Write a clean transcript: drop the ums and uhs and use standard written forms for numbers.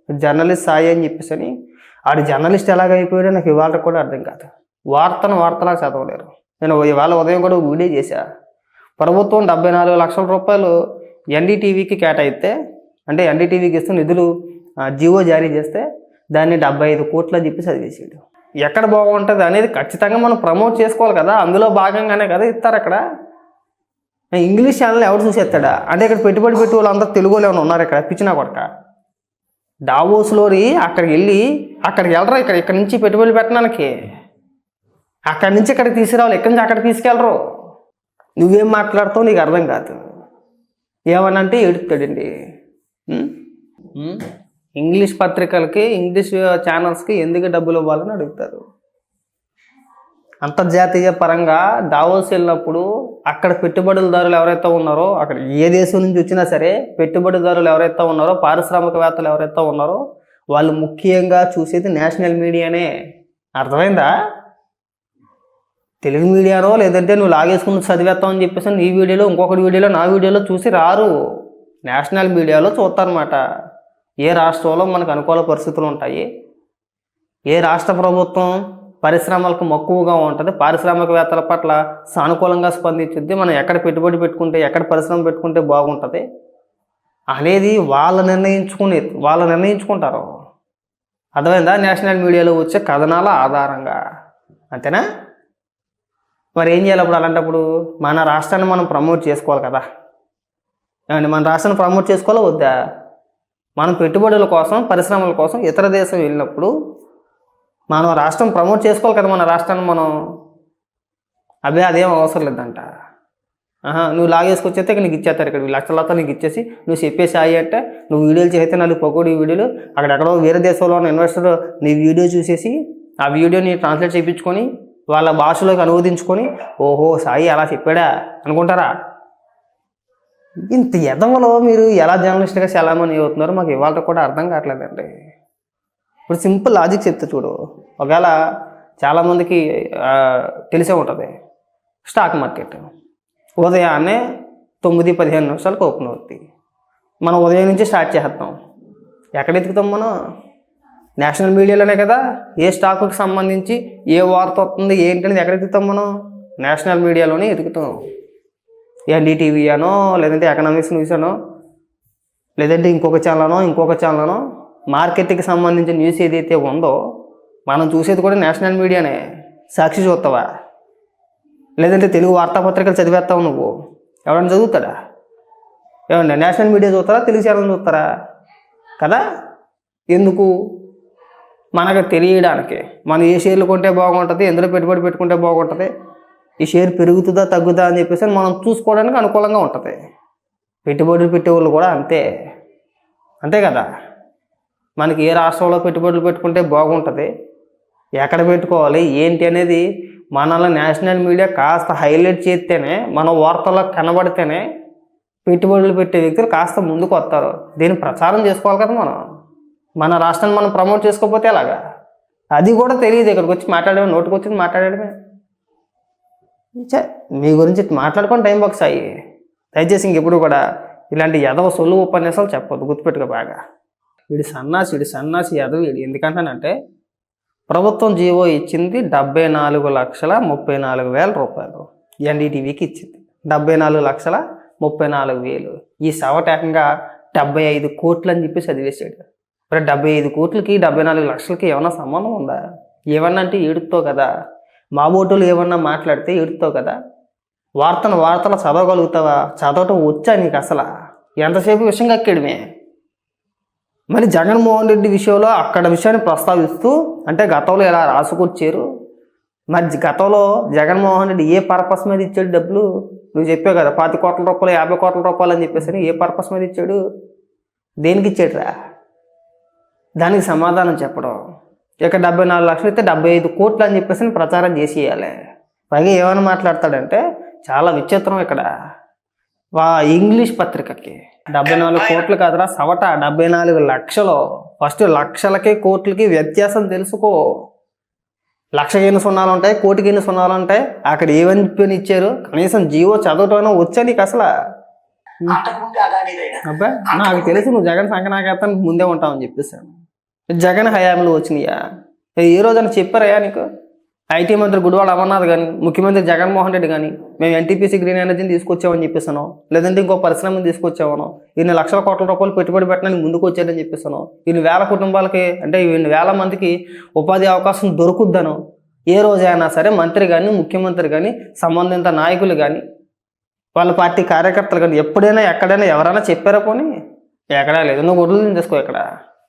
Journalist Sai అని చెప్పేసి అని. ఆడు జర్నలిస్ట్ ఎలాగైపోయాడో నాకు ఇవాళ కూడా అర్థం కాదు. వార్తలా చదవలేరు. నేను ఇవాళ ఉదయం కూడా వీడియో చేశా. ప్రభుత్వం 74 లక్షల రూపాయలు ఎన్డీటీవీకి కేటాయిస్తే, అంటే ఎన్డీటీవీకి ఇస్తూ నిధులు జీవో జారీ చేస్తే దాన్ని 75 కోట్లు అని చెప్పి చదివేసాడు. ఎక్కడ బాగుంటుంది అనేది ఖచ్చితంగా మనం ప్రమోట్ చేసుకోవాలి కదా. అందులో భాగంగానే కదా ఇస్తారు. అక్కడ ఇంగ్లీష్ ఛానల్ ఎవరు చూసేస్తాడా? అంటే ఇక్కడ పెట్టుబడి పెట్టి వాళ్ళందరూ తెలుగులో ఏమైనా ఉన్నారు ఇక్కడ? పిచ్చినా కొడక. డావోస్లోని అక్కడికి వెళ్ళరా? ఇక్కడ నుంచి పెట్టుబడులు పెట్టడానికి అక్కడి నుంచి ఇక్కడికి తీసుకురావాలి, ఎక్కడి నుంచి అక్కడికి తీసుకెళ్ళరు. నువ్వేం మాట్లాడుతావు నీకు అర్థం కాదు. ఏమనంటే ఏడుస్తాడండి. ఇంగ్లీష్ పత్రికలకి, ఇంగ్లీష్ ఛానల్స్కి ఎందుకు డబ్బులు ఇవ్వాలని అడుగుతారు. అంతర్జాతీయ పరంగా దావోస్ వెళ్ళినప్పుడు అక్కడ పెట్టుబడిదారులు ఎవరైతే ఉన్నారో, అక్కడ ఏ దేశం నుంచి వచ్చినా సరే పెట్టుబడిదారులు ఎవరైతే ఉన్నారో, పారిశ్రామికవేత్తలు ఎవరైతే ఉన్నారో వాళ్ళు ముఖ్యంగా చూసేది నేషనల్ మీడియానే. అర్థమైందా? తెలుగు మీడియాలో లేదంటే నువ్వు లాగేసుకుని చదివేస్తావు అని చెప్పేసి నీ వీడియోలో, ఇంకొకటి వీడియోలో, నా వీడియోలో చూసి రారు. నేషనల్ మీడియాలో చూస్తారన్నమాట. ఏ రాష్ట్రంలో మనకు అనుకూల పరిస్థితులు ఉంటాయి, ఏ రాష్ట్ర ప్రభుత్వం పరిశ్రమలకు మక్కువగా ఉంటుంది, పారిశ్రామికవేత్తల పట్ల సానుకూలంగా స్పందించుద్ది, మనం ఎక్కడ పెట్టుబడి పెట్టుకుంటే, ఎక్కడ పరిశ్రమ పెట్టుకుంటే బాగుంటుంది అనేది వాళ్ళు నిర్ణయించుకుంటారు. అర్థమైందా? నేషనల్ మీడియాలో వచ్చే కథనాల ఆధారంగా. అంతేనా? మరి ఏం చేయాలి అప్పుడు? అలాంటప్పుడు మన రాష్ట్రాన్ని మనం ప్రమోట్ చేసుకోవాలి కదా. ఏమండి, మన రాష్ట్రాన్ని ప్రమోట్ చేసుకోవాలా వద్దా? మనం పెట్టుబడుల కోసం, పరిశ్రమల కోసం ఇతర దేశం వెళ్ళినప్పుడు మనం రాష్ట్రం ప్రమోట్ చేసుకోవాలి కదా. మన రాష్ట్రాన్ని మనం అదేం అవసరం లేదంట. నువ్వు లాగేసుకొచ్చేస్తే ఇక్కడ నీకు ఇచ్చేస్తారు. ఇక్కడ లక్షలతో నీకు ఇచ్చేసి నువ్వు చెప్పేసి అంటే నువ్వు వీడియోలు చేస్తే 4 పకోడీ వీడియోలు అక్కడెక్కడో వేరే దేశంలో ఉన్న ఇన్వెస్టర్ నీ వీడియో చూసేసి ఆ వీడియోని ట్రాన్స్లేట్ చేయించుకొని వాళ్ళ భాషలోకి అనువదించుకొని ఓహో సాయి అలా చెప్పాడా అనుకుంటారా? ఇంత ఎదవలో మీరు ఎలా జర్నలిస్ట్గా చలామణి అవుతున్నారో మాకు ఇవాళ కూడా అర్థం కావట్లేదండి. ఇప్పుడు సింపుల్ లాజిక్ చెప్తే చూడు. ఒకవేళ చాలామందికి తెలిసే ఉంటుంది, స్టాక్ మార్కెట్ ఉదయాన్నే 9:15 ఓపెన్ అవుతుంది. మనం ఉదయం నుంచి స్టార్ట్ చేస్తాం. ఎక్కడ ఎత్తుకుతాం మనం? నేషనల్ మీడియాలోనే కదా. ఏ స్టాకుకి సంబంధించి ఏ వార్త వస్తుంది ఏంటి అనేది ఎక్కడ ఎత్తుకుతాం మనం? నేషనల్ మీడియాలోనే ఎదుగుతాం. ఎన్డీటీవీ అనో, లేదంటే ఎకనామిక్స్ న్యూస్ అనో, లేదంటే ఇంకొక ఛానల్ మార్కెట్కి సంబంధించిన న్యూస్ ఏదైతే ఉందో మనం చూసేది కూడా నేషనల్ మీడియానే. సాక్షి చూస్తావా? లేదంటే తెలుగు వార్తాపత్రికలు చదివేస్తావు నువ్వు? ఎవరైనా చదువుతాడా? ఏమన్నా నేషనల్ మీడియా చూస్తారా, తెలుగు ఛానల్ చూస్తారా? కదా. ఎందుకు? మనకు తెలియడానికి. మనం ఏ షేర్లు కొంటే బాగుంటుంది, ఎందులో పెట్టుబడి పెట్టుకుంటే బాగుంటుంది, ఈ షేర్ పెరుగుతుందా తగ్గుదా అని చెప్పేసి మనం చూసుకోవడానికి అనుకూలంగా ఉంటుంది. పెట్టుబడులు పెట్టేవాళ్ళు కూడా అంతే కదా. మనకి ఏ రాష్ట్రంలో పెట్టుబడులు పెట్టుకుంటే బాగుంటుంది, ఎక్కడ పెట్టుకోవాలి ఏంటి అనేది మనల్ని నేషనల్ మీడియా కాస్త హైలైట్ చేస్తేనే, మన వార్తల్లో కనబడితేనే పెట్టుబడులు పెట్టే వ్యక్తులు కాస్త ముందుకు వస్తారు. దీన్ని ప్రచారం చేసుకోవాలి కదా. మన రాష్ట్రాన్ని మనం ప్రమోట్ చేసుకోకపోతే ఎలాగా? అది కూడా తెలియదు. ఇక్కడికి వచ్చి మాట్లాడమే, నోటికి వచ్చింది మాట్లాడమే. మీ గురించి మాట్లాడుకొని టైం బాక్స్ అయ్యి. దయచేసి ఇంకెప్పుడు కూడా ఇలాంటి ఎదవ సొల్లు ఉపన్యాసాలు చెప్పొద్దు, గుర్తుపెట్టుకో బాగా. వీడి సన్నాసి ఎదవ వీడి. ఎందుకంటానంటే ప్రభుత్వం జీవో ఇచ్చింది 74,34,000 రూపాయలు ఎన్డీటీవీకి ఇచ్చింది. 74,34,000. ఈ సవటేకంగా 75 కోట్లు అని చెప్పి చదివేశాడు. మరి 75 కోట్లకి 74 లక్షలకి ఏమన్నా సంబంధం ఉందా? ఏమన్నా అంటే ఏడుతావు కదా. మా ఓటులు ఏమన్నా మాట్లాడితే ఏడుతావు కదా. వార్తలు చదవగలుగుతావా? చదవటం వచ్చా నీకు అసలు? ఎంతసేపు విషయం కక్కేయడమే. మరి జగన్మోహన్ రెడ్డి విషయంలో అక్కడ విషయాన్ని ప్రస్తావిస్తూ, అంటే గతంలో ఎలా రాసుకొచ్చారు, మరి గతంలో జగన్మోహన్ రెడ్డి ఏ పర్పస్ మీద ఇచ్చాడు డబ్బులు? నువ్వు చెప్పావు కదా 25 కోట్ల రూపాయలు 50 కోట్ల రూపాయలు అని చెప్పేసి. ఏ పర్పస్ మీద ఇచ్చాడు? దేనికి ఇచ్చాడురా? దానికి సమాధానం చెప్పడం. ఇక 74 లక్షలు అయితే 75 కోట్లు అని చెప్పేసి ప్రచారం చేసేయాలి. పైగా ఏమైనా మాట్లాడతాడంటే చాలా విచిత్రం. ఇక్కడ ఇంగ్లీష్ పత్రికకి 74 కోట్లు కాదురా సవట, 74 లక్షలు. ఫస్ట్ లక్షలకి కోట్లకి వ్యత్యాసం తెలుసుకో. లక్షకి ఎన్ని సున్నాలు ఉంటాయి, కోటికి ఎన్ని సున్నాలు ఉంటాయి, అక్కడ ఏమని ఇచ్చారు? కనీసం జీవో చదవటం వచ్చా నీకు అసలు? అంతకుముందు అదానిదైనా. అబ్బా నాకు తెలుసు నువ్వు జగన్ సంకనాకేతానికి ముందే ఉంటావని చెప్పేసాను. జగన్ హయాంలో వచ్చినాయా? ఏ రోజైనా చెప్పారయ్యా నీకు? ఐటీ మంత్రి గుడివాడ అమర్నాథ్ కానీ, ముఖ్యమంత్రి జగన్మోహన్ రెడ్డి కానీ మేము ఎన్టీపీసీ గ్రీన్ ఎనర్జీని తీసుకొచ్చామని చెప్పేసాను, లేదంటే ఇంకో పరిశ్రమను తీసుకొచ్చామనో, ఇన్ని లక్షల కోట్ల రూపాయలు పెట్టుబడి పెట్టడానికి ముందుకు వచ్చారని చెప్పేసాను, ఇన్ని వేల కుటుంబాలకి అంటే ఇన్ని వేల మందికి ఉపాధి అవకాశం దొరుకుద్దను ఏ రోజైనా సరే మంత్రి కానీ ముఖ్యమంత్రి కానీ సంబంధిత నాయకులు కానీ వాళ్ళ పార్టీ కార్యకర్తలు కానీ ఎప్పుడైనా ఎక్కడైనా ఎవరైనా చెప్పారా? పోనీ ఎక్కడా లేదు. నువ్వు గుడ్లు తీసుకో ఇక్కడ.